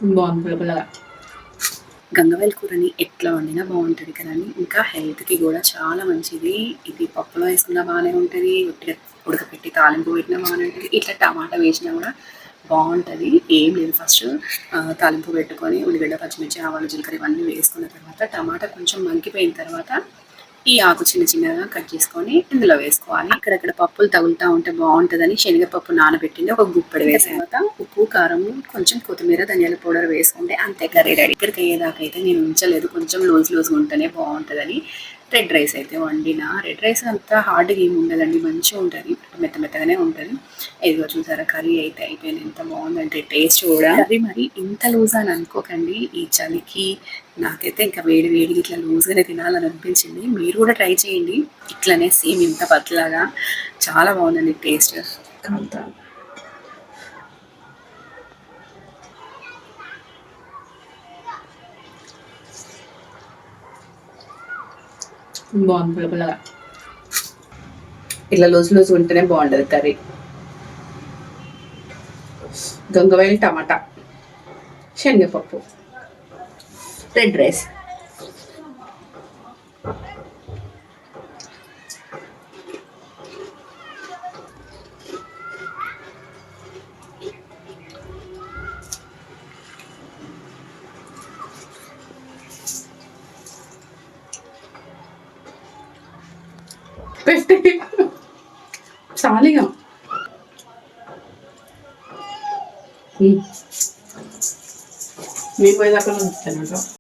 బాగుంది పుల్లపుల్లగా. గంగవాయిల కూరని ఎట్లా వండినా బాగుంటుంది కదండి. ఇంకా హెల్త్కి కూడా చాలా మంచిది. ఇది పప్పులో వేసుకున్నా బాగానే ఉంటుంది, ఉట్టిగా ఉడకపెట్టి తాలింపు పెట్టినా బాగానే ఉంటుంది, ఇట్లా టమాటా వేసినా కూడా బాగుంటుంది. ఏం లేదు, ఫస్ట్ తాలింపు పెట్టుకొని ఉల్లిగడ్డ పచ్చిమిర్చి ఆవాలు జీలకర్ర ఇవన్నీ వేసుకున్న తర్వాత టమాటా కొంచెం మగ్గిపోయిన తర్వాత ఈ ఆకు చిన్న చిన్నగా కట్ చేసుకొని ఇందులో వేసుకోవాలి. ఇక్కడక్కడ పప్పులు తగులుతూ ఉంటే బాగుంటుందని శనగపప్పు నానబెట్టింది ఒక గుప్పెడు వేసిన తర్వాత ఉప్పు కారం కొంచెం కొత్తిమీర ధనియాల పౌడర్ వేసుకుంటే అంతే కర్రీ రెడీ. ఇక్కడికి అయ్యేదాకా అయితే నేను ఉంచలేదు, కొంచెం లూజ్గా ఉంటేనే బాగుంటుందని. రెడ్ రైస్ అయితే వండిన. రెడ్ రైస్ అంతా హార్డ్గా ఏమి ఉండదండి, మంచిగా ఉంటుంది, మెత్తగానే ఉంటుంది. ఇదిగో చూసారా కర్రీ అయితే అయిపోయింది. ఎంత బాగుందంటే టేస్ట్ కూడా. కర్రీ మరి ఇంత లూజ్ అని అనుకోకండి, ఈ చలికి నాకైతే ఇంకా వేడి వేడికి ఇట్లా లూజ్గానే తినాలని అనిపించింది. మీరు కూడా ట్రై చేయండి ఇట్లనే సేమ్ ఇంత పతలాగా. చాలా బాగుందండి టేస్ట్. బాగుంది పుల్లపుల్లగా. ఇట్లా లూజ్ ఉంటేనే బాగుంటుంది కర్రీ. గంగవాయిల టమాటా, శనగపప్పు, రెడ్ రైస్. చాలిగా మీకు పోయేదాకా ఉంచుతాను.